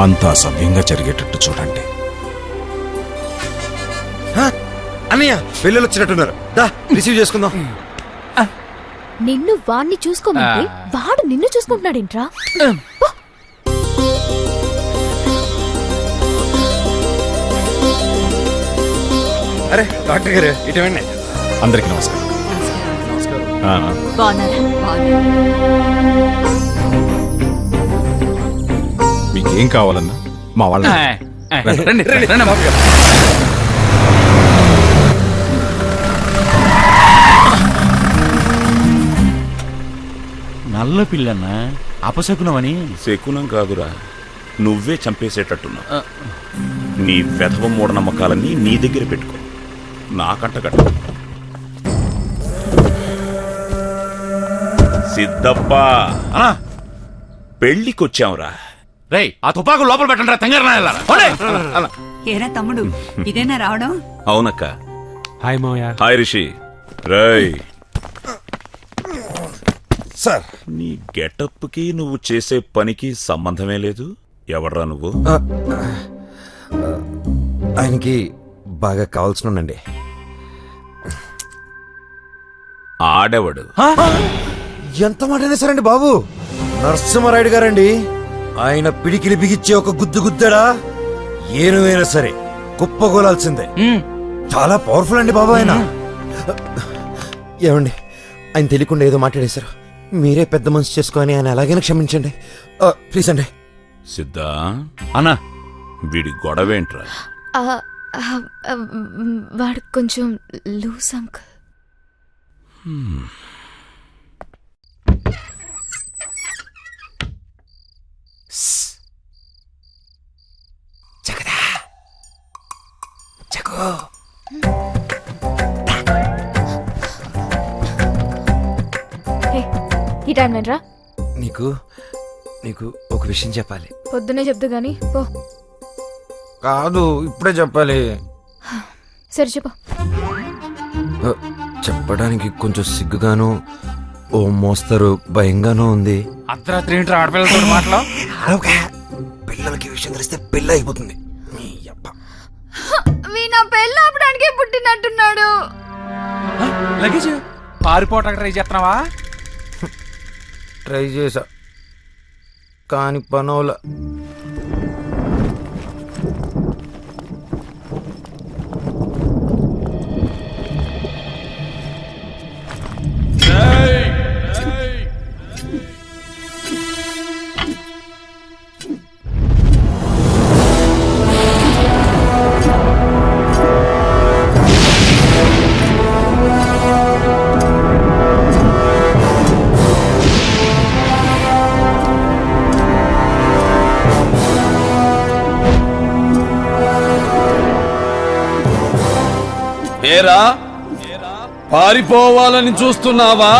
అంతా సవ్యంగా జరిగేటట్టు చూడండి. అన్నయ్య పిల్లలు వచ్చినట్టున్నారు, దా రిసీవ్ చేసుకుందాం. నిన్ను వాణ్ణి చూసుకోమంటే వాడు నిన్ను చూసుకుంటున్నాడేంట్రా? అరే డాక్టర్ గారు ఇటువంటి అందరికీ నమస్కారం. మీకేం కావాలన్నా మా వాళ్ళ నల్ల పిల్లన్నా అపశకునమని. శకునం కాదురా, నువ్వే చంపేసేటట్టున్నావు. నీ వెధవ మూఢనమ్మకాలన్నీ నీ దగ్గర పెట్టుకో, నాకంట కట్ట. సిద్ధప్ప పెళ్ళికొచ్చావురా. రేయ్ ఆ తుపాకు లోపల పెట్టండి రా తెంగారు. ఏరా తమ్ముడు, ఇదేనా రావడం? అవునక్క. హాయ్ మావయ్య. హాయ్ రిషి. రేయ్ సార్, నీ గెటప్ కి నువ్వు చేసే పనికి సంబంధమే లేదు. ఎవడ్రా నువ్వు? ఆయనకి బాగా కావాల్సినండి. ఆడెవడు? ఎంత మాట అనేసారండి బాబు? నరసింహారాయుడు గారండి. ఆయన పిడికిలి బిగిచ్చే ఒక గుద్దు గుద్దాడా ఏనువైనా సరే కుప్పగోలాల్సిందే. చాలా పవర్ఫుల్ అండి బాబు ఆయన. ఏమండి, ఆయన తెలియకుండా ఏదో మాట్లాడేశారు. మీరే పెద్ద మనసు చేసుకొని ఆయన ఎలాగైనా క్షమించండి ప్లీజ్ అండి. సిద్ధా అన్నా, వీడి గొడవేంట్రా? వాడు కొంచెం లూజ్ అంకుల్. ఈ టైం రా. నీకు నీకు ఒక విషయం చెప్పాలి. పొద్దునే చెప్దు గాని పో. కాదు, ఇప్పుడే చెప్పాలి. సరే చెప్పు. చెప్పడానికి కొంచెం సిగ్గుగాను, ఓ మోస్తరు భయంగానూ ఉంది. అర్ధరాత్రి ఏంటి ఆడపిల్లలతో మాటలు? పిల్లలకి విషయం తెలిస్తే పెళ్ళి అయిపోతుంది. నా పెళ్ళి ఆపడానికి పుట్టినట్టున్నాడు. లగేజ్ పారిపోవటానికి ట్రై చేస్తున్నావా? ట్రై చేసా కానీ పనోల. ఏరా, పారిపోవాలని చూస్తున్నావా?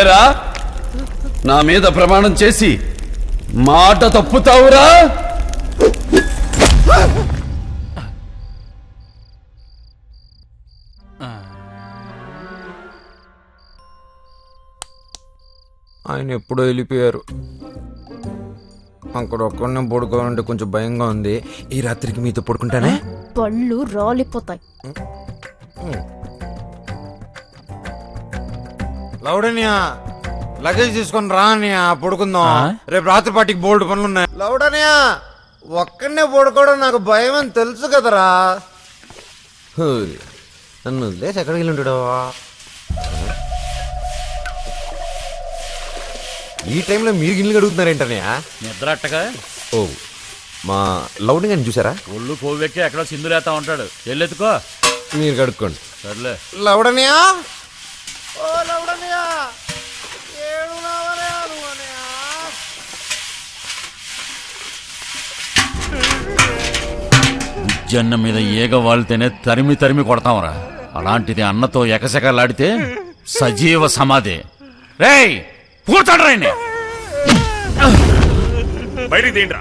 ఏరా, నా మీద ప్రమాణం చేసి మాట తప్పుతావురా? ఆయన ఎప్పుడో వెళ్ళిపోయారు. అక్కడ ఒక్కడనే పడుకోవాలంటే కొంచెం భయంగా ఉంది. ఈ రాత్రికి మీతో పడుకుంటానే. పళ్ళు రాలిపోతాయి. లౌడనియా, లగేజ్ తీసుకొని రా అనియా, పడుకుందాం. రేపు రాత్రి పాటికి బోల్డ్ పనులు ఉన్నాయి. లౌడనియా, ఒక్కడనే పడుకోవడం నాకు భయం అని తెలుసు కదరా. నన్ను వదిలేసి ఎక్కడికి వెళ్ళి ఉంటాడు? ఈ టైంలో మీరు గిన్నెలు అడుగుతున్నారేంటనయ్య? నిద్ర అట్టగా ఓ మా లౌడింగ్ అని చూసారా? ఒళ్ళు కొవ్వెక్కి ఎక్కడో సింధులేస్తా ఉంటాడు. ఎల్లెత్తుకో. మీరు కడుక్కోండి. సర్లే. లౌడనియా జన్న మీద ఈగ వాళ్తేనే తరిమి తరిమి కొడతాంరా. అలాంటిది అన్నతో ఎకసెకలాడితే సజీవ సమాధి. రేయ్ కూర్చోండి రాయన్ని. బయటికి తీయండిరా.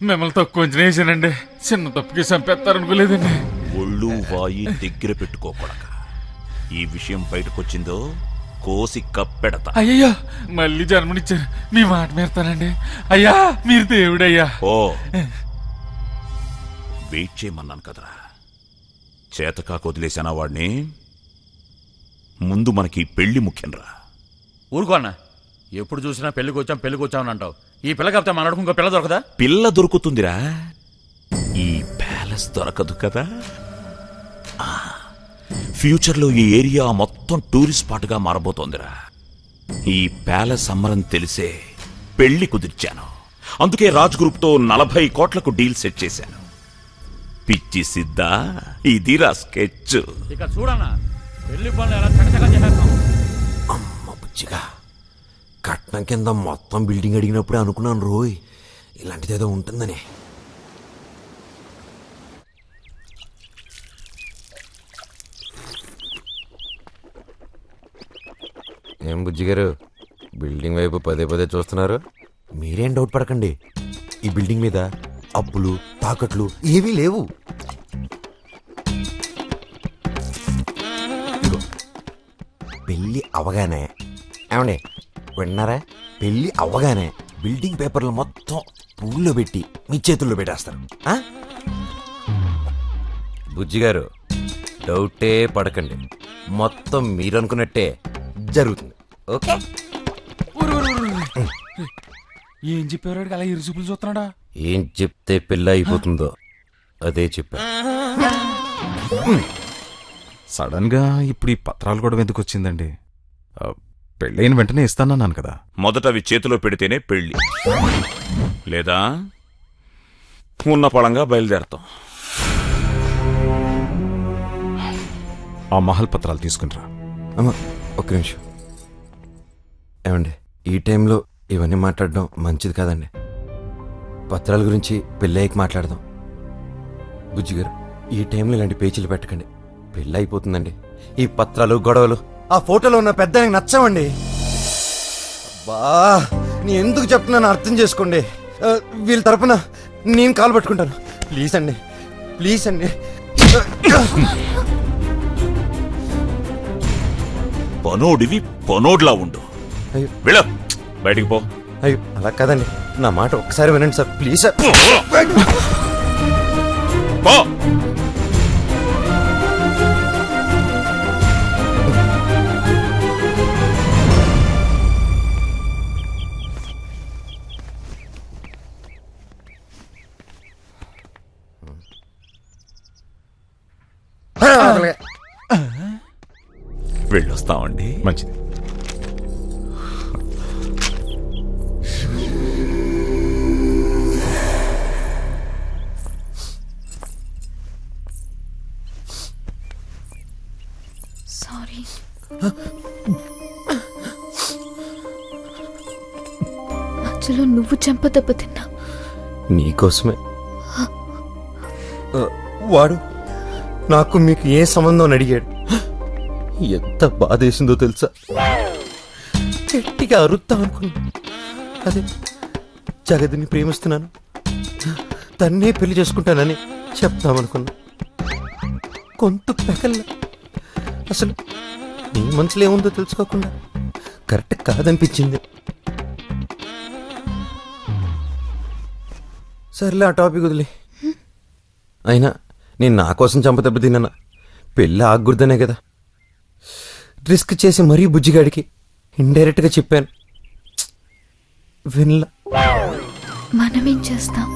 మిమ్మల్ని తక్కువ అంచనా వేసానండి. చిన్న తప్పుకి చంపేస్తారనుకోలేదండి. ఒళ్ళు వాయి దగ్గర పెట్టుకోకూడక. ఈ విషయం బయటకొచ్చిందో కోసి కప్పెడతా. అయ్యయ్యో మళ్ళీ జన్మనిచ్చారు. మీ మాట మీరుతానండి. అయ్యా మీరు దేవుడయ్యా. ఓ వెయిట్ చేయమన్నాను కదరా. చేతకాకు వదిలేశానా వాడిని? ముందు మనకి పెళ్లి ముఖ్యంరా. ఊరుకోన్నా. ఎప్పుడు చూసినా పెళ్లికి వచ్చామని అంటావు. ఈ పిల్ల కాపుతే మనకు ఇంకో పిల్ల దొరకదా? పిల్ల దొరుకుతుందిరా, ఈ ప్యాలెస్ దొరకదు కదా. ఫ్యూచర్ లో ఈ ఏరియా మొత్తం టూరిస్ట్ స్పాట్ గా మారబోతోందిరా. ఈ ప్యాలెస్ అమ్మరని తెలిసే పెళ్లి కుదిర్చాను. అందుకే రాజ్ గ్రూప్ తో 40 కోట్లకు డీల్ సెట్ చేశాను. పిచ్చి సిద్ధా, ఇదిరా స్కెచ్. ఇక చూడన్నా పెళ్లి పనులు ఎలా చకచకా చేసేస్తాం. అమ్మ బుజ్జిగా, కట్నం కింద మొత్తం బిల్డింగ్ అడిగినప్పుడే అనుకున్నాను రోయ్ ఇలాంటిదేదో ఉంటుందని. ఏం బుజ్జి గారు బిల్డింగ్ వైపు పదే పదే చూస్తున్నారు? మీరేం డౌట్ పడకండి, ఈ బిల్డింగ్ మీద అప్పులు తాకట్లు ఏవీ లేవు. ఇదిగో, పెళ్ళి అవగానే ఏమండి విన్నారా? పెళ్ళి అవగానే బిల్డింగ్ పేపర్లు మొత్తం పువ్వుల్లో పెట్టి మీ చేతుల్లో పెట్టేస్తారు. బుజ్జి గారు డౌటే పడకండి, మొత్తం మీరు అనుకున్నట్టే జరుగుతుంది. ఓకే? ఏం చెప్పారు అలా ఇరుసుపులు చూస్తున్నాడా? ఏం చెప్తే పెళ్ళి అయిపోతుందో అదే చెప్పా. సడన్ గా ఇప్పుడు ఈ పత్రాలు కూడా ఎందుకు వచ్చిందండి? పెళ్ళైన వెంటనే ఇస్తానన్నాను కదా. మొదట అవి చేతిలో పెడితేనే పెళ్లి, లేదా ఉన్న పళంగా బయలుదేరతాం. ఆ మహల్ పత్రాలు తీసుకునిరా. అమ్మా ఒక్క నిమిషం. ఏమండి ఈ టైంలో ఇవన్నీ మాట్లాడడం మంచిది కాదండి. పత్రాల గురించి పెళ్ళయ్యకి మాట్లాడదాం. బుజ్జి గారు ఈ టైంలో ఇలాంటి పేచీలు పెట్టకండి, పెళ్ళి అయిపోతుందండి. ఈ పత్రాలు గొడవలు ఆ ఫోటోలో ఉన్న పెద్ద నచ్చవండి. బా నేను ఎందుకు చెప్తున్నాను అర్థం చేసుకోండి. వీళ్ళ తరపున నేను కాలు పట్టుకుంటాను. ప్లీజ్ అండి, ప్లీజ్ అండి. పనోడివి పనోడ్లా ఉండు. అయ్యో వెళ్ళ బయటికి పో. అయ్యో అలా కాదండి, నా మాట ఒక్కసారి వినండి సార్, ప్లీజ్ సార్. పో. వెళ్ళొస్తామండి. మంచిది. సారీ. మధ్యలో నువ్వు చెంప దెబ్బ తిన్నా. నీకోసమే. వాడు నాకు మీకు ఏ సంబంధం అని అడిగాడు. ఎంత బాధేసిందో తెలుసా? గట్టిగా అరుద్దాం అనుకున్నా. అదే జగదిని ప్రేమిస్తున్నాను, తన్నే పెళ్లి చేసుకుంటానని చెప్తామనుకున్నా. కొంత పెకల్లా అసలు నీ మనసులో ఏముందో తెలుసుకోకుండా కరెక్ట్ కాదనిపించింది. సర్లే ఆ టాపిక్ వదిలే. అయినా నేను నా కోసం చంప దెబ్బతిన్నా, పెళ్ళి ఆగకూడదనే కదా రిస్క్ చేసి మరీ బుజ్జిగాడికి ఇండైరెక్ట్గా చెప్పాను. వినలా. మనమేం చేస్తాం?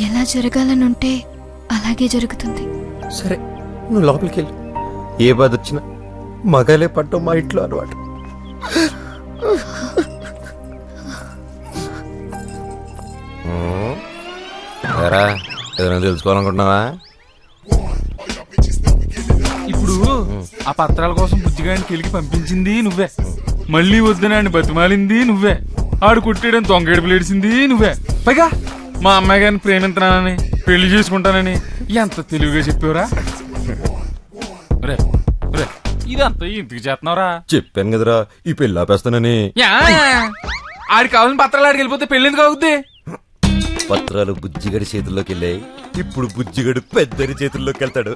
ఎలా జరగాలనుంటే అలాగే జరుగుతుంది. సరే నువ్వు లోపలికి వెళ్ళు, ఏ బాధ వచ్చినా మగాలే పట్టం మా ఇంట్లో అలవాటు. ఏరా, ఏదైనా తెలుసుకోవాలనుకుంటున్నావా? ఇప్పుడు ఆ పత్రాల కోసం బుజ్జిగాడిని కెలికి పంపించింది నువ్వే, మళ్ళీ వద్దునాన్ని బతిమాలింది నువ్వే, ఆడు కుట్టేయడం దొంగేడు పిలేడిసింది నువ్వే, పైగా మా అమ్మాయి గారిని ప్రేమించున్నానని పెళ్లి చేసుకుంటానని ఎంత తెలివిగా చెప్పావురా. రే రే, ఇదంతా ఇంటికి చేస్తున్నావురా? చెప్పాను కదరా ఈ పెళ్ళి ఆపేస్తానని. ఆడికి కావాలని పత్రాలు ఆడికి వెళ్ళిపోతే పెళ్లి ఎందుకు అవుద్ది? పత్రాలు బుజ్జిగడి చేతుల్లోకి వెళ్ళాయి, ఇప్పుడు బుజ్జిగడు పెద్దరి చేతుల్లోకి వెళ్తాడు.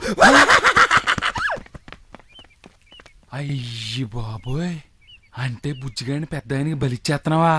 అయ్యి బాబోయ్, అంటే బుజ్జిగాడిని పెద్ద ఆయనకి బలిచ్చేస్తున్నావా?